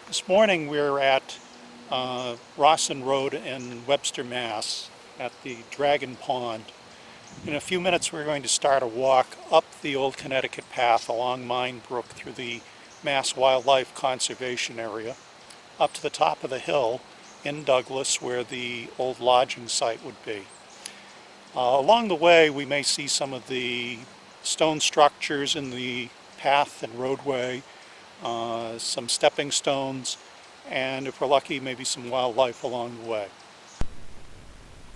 This morning we're at Rawson Road in Webster, Mass. At the Dragon Pond. In a few minutes we're going to start a walk up the Old Connecticut Path along Brook through the Mass Wildlife Conservation Area up to the top of the hill in Douglas where the old lodging site would be. Along the way we may see some of the stone structures in the path and roadway, some stepping stones, and if we're lucky, maybe some wildlife along the way.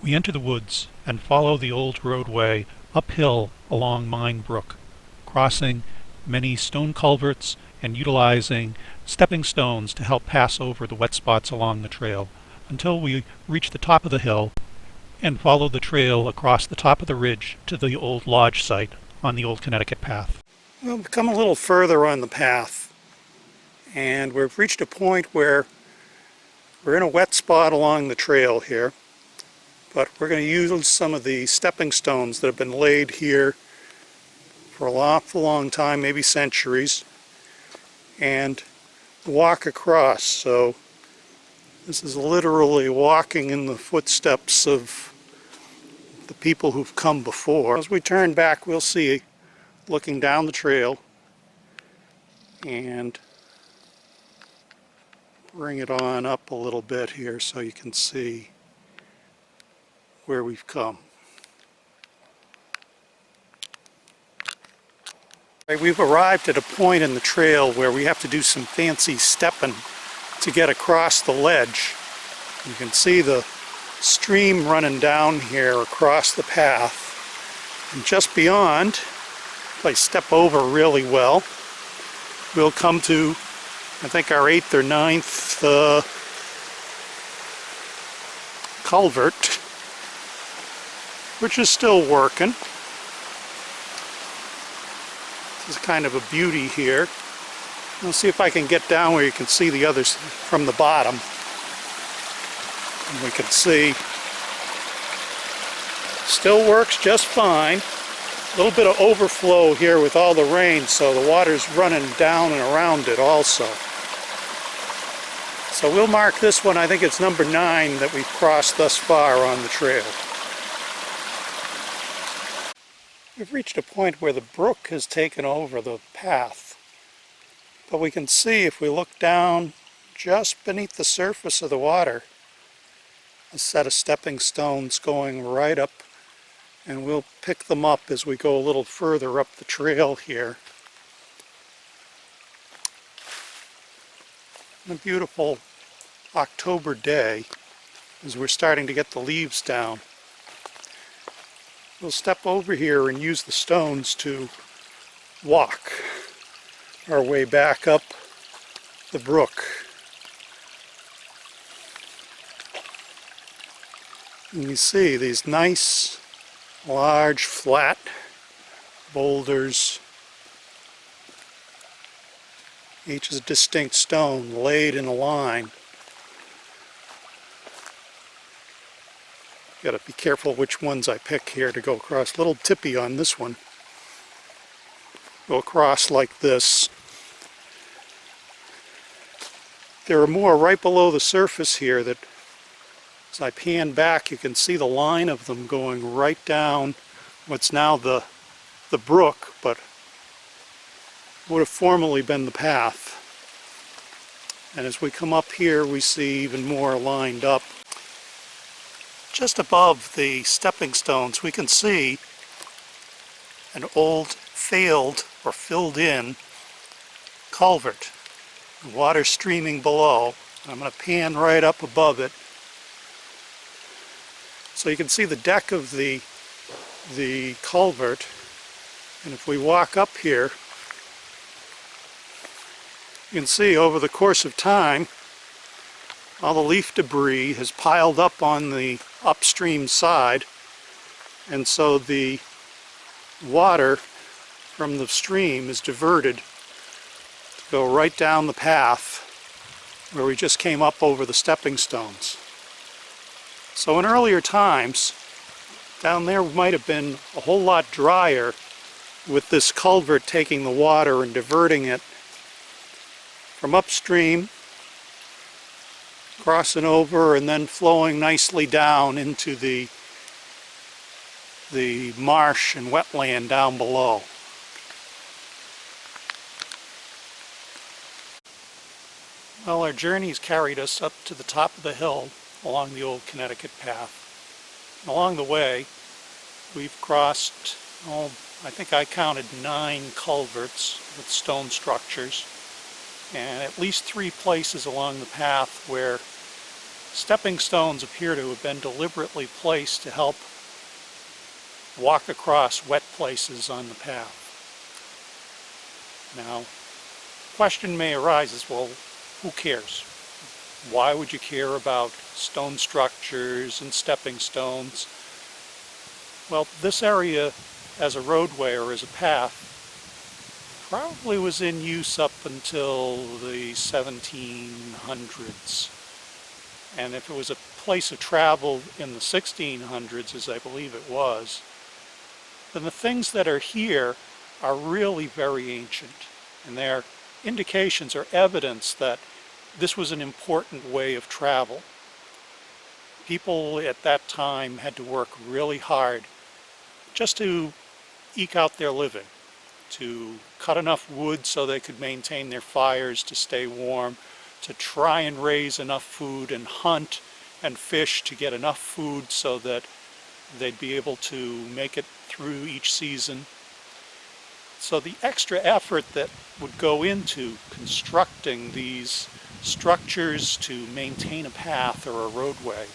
We enter the woods and follow the old roadway uphill along Brook, crossing many stone culverts and utilizing stepping stones to help pass over the wet spots along the trail until we reach the top of the hill and follow the trail across the top of the ridge to the old lodge site on the Old Connecticut Path. We've come a little further on the path, and we've reached a point where we're in a wet spot along the trail here, but we're going to use some of the stepping stones that have been laid here for an awful long time, maybe centuries, and walk across. So this is literally walking in the footsteps of the people who've come before. As we turn back, we'll see, looking down the trail, and bring it on up a little bit here so you can see where we've come. We've arrived at a point in the trail where we have to do some fancy stepping to get across the ledge. You can see the stream running down here across the path, and just beyond, if I step over really well, we'll come to, I think, our 8th or 9th culvert, which is still working. This is kind of a beauty here. Let's see if I can get down where you can see the others from the bottom. And we can see still works just fine. A little bit of overflow here with all the rain, so the water's running down and around it also. So we'll mark this one, I think it's number 9 that we've crossed thus far on the trail. We've reached a point where the brook has taken over the path, but we can see if we look down just beneath the surface of the water, a set of stepping stones going right up, and we'll pick them up as we go a little further up the trail here. On a beautiful October day, as we're starting to get the leaves down, we'll step over here and use the stones to walk our way back up the brook. And you see these nice, large, flat boulders, each is a distinct stone laid in a line. Got to be careful which ones I pick here to go across. A little tippy on this one. Go across like this. There are more right below the surface here that, as I pan back, you can see the line of them going right down what's now the brook, but would have formerly been the path. And as we come up here, we see even more lined up. Just above the stepping stones, we can see an old failed or filled in culvert. The water streaming below. I'm going to pan right up above it so you can see the deck of the culvert. And if we walk up here, you can see over the course of time all the leaf debris has piled up on the upstream side, and so the water from the stream is diverted to go right down the path where we just came up over the stepping stones. So in earlier times, down there might have been a whole lot drier with this culvert taking the water and diverting it from upstream crossing over and then flowing nicely down into the marsh and wetland down below. Well, our journey's carried us up to the top of the hill along the Old Connecticut Path. And along the way, we've crossed, I think I counted 9 culverts with stone structures, and at least 3 places along the path where stepping stones appear to have been deliberately placed to help walk across wet places on the path. Now, the question may arise is, well, who cares? Why would you care about stone structures and stepping stones? Well, this area as a roadway or as a path probably was in use up until the 1700s. And if it was a place of travel in the 1600s, as I believe it was, then the things that are here are really very ancient. And they're indications or evidence that this was an important way of travel. People at that time had to work really hard just to eke out their living, to cut enough wood so they could maintain their fires to stay warm, to try and raise enough food and hunt and fish to get enough food so that they'd be able to make it through each season. So the extra effort that would go into constructing these structures to maintain a path or a roadway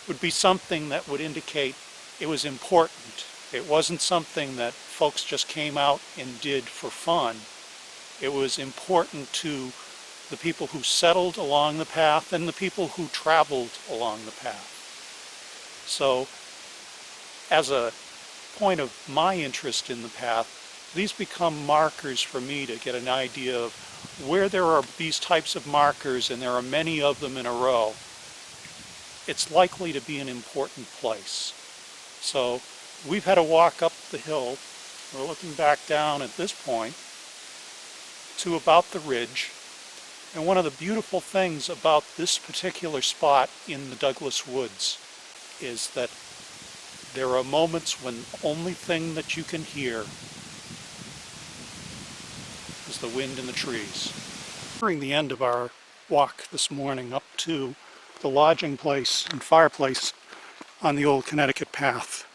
would be something that would indicate it was important. It wasn't something that folks just came out and did for fun. It was important to the people who settled along the path and the people who traveled along the path. So, as a point of my interest in the path, these become markers for me to get an idea of where there are these types of markers, and there are many of them in a row. It's likely to be an important place. So we've had to walk up the hill. We're looking back down at this point to about the ridge. And one of the beautiful things about this particular spot in the Douglas Woods is that there are moments when the only thing that you can hear is the wind in the trees. During the end of our walk this morning up to the lodging place and fireplace on the Old Connecticut Path.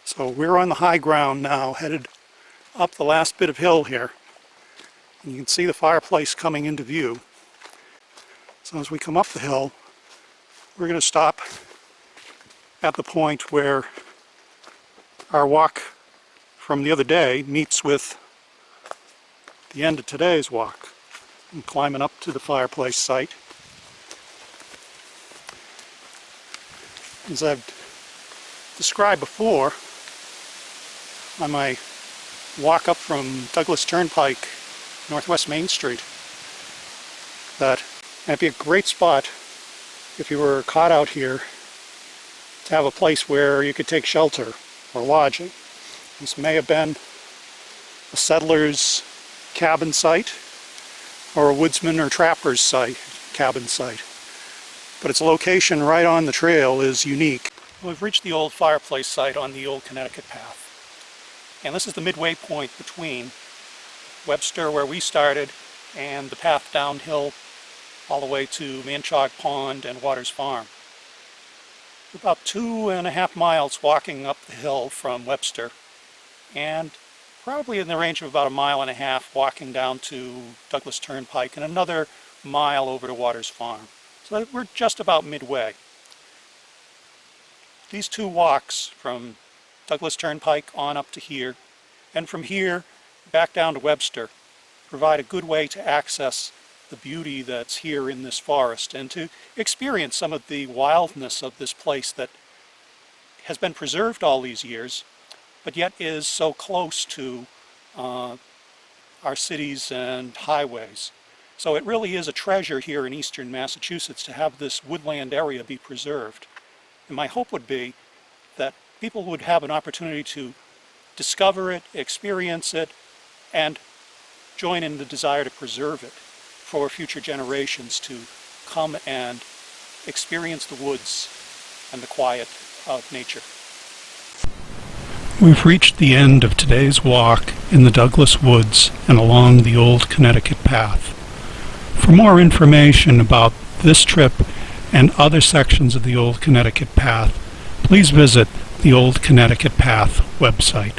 So we're on the high ground now, headed up the last bit of hill here. And you can see the fireplace coming into view. So as we come up the hill, we're going to stop at the point where our walk from the other day meets with the end of today's walk. I'm climbing up to the fireplace site. As I've described before, on my walk up from Douglas Turnpike, Northwest Main Street, that might be a great spot if you were caught out here to have a place where you could take shelter or lodging. This may have been a settler's cabin site or a woodsman or trapper's cabin site. But its location right on the trail is unique. We've reached the old fireplace site on the Old Connecticut Path. And this is the midway point between Webster, where we started, and the path downhill all the way to Manchog Pond and Waters Farm. About 2.5 miles walking up the hill from Webster, and probably in the range of about 1.5 miles walking down to Douglas Turnpike, and another mile over to Waters Farm. So we're just about midway. These 2 walks from Douglas Turnpike on up to here, and from here back down to Webster, provide a good way to access the beauty that's here in this forest and to experience some of the wildness of this place that has been preserved all these years, but yet is so close to our cities and highways. So it really is a treasure here in eastern Massachusetts to have this woodland area be preserved. And my hope would be that people would have an opportunity to discover it, experience it, and join in the desire to preserve it for future generations to come and experience the woods and the quiet of nature. We've reached the end of today's walk in the Douglas Woods and along the Old Connecticut Path. For more information about this trip and other sections of the Old Connecticut Path, please visit the Old Connecticut Path website.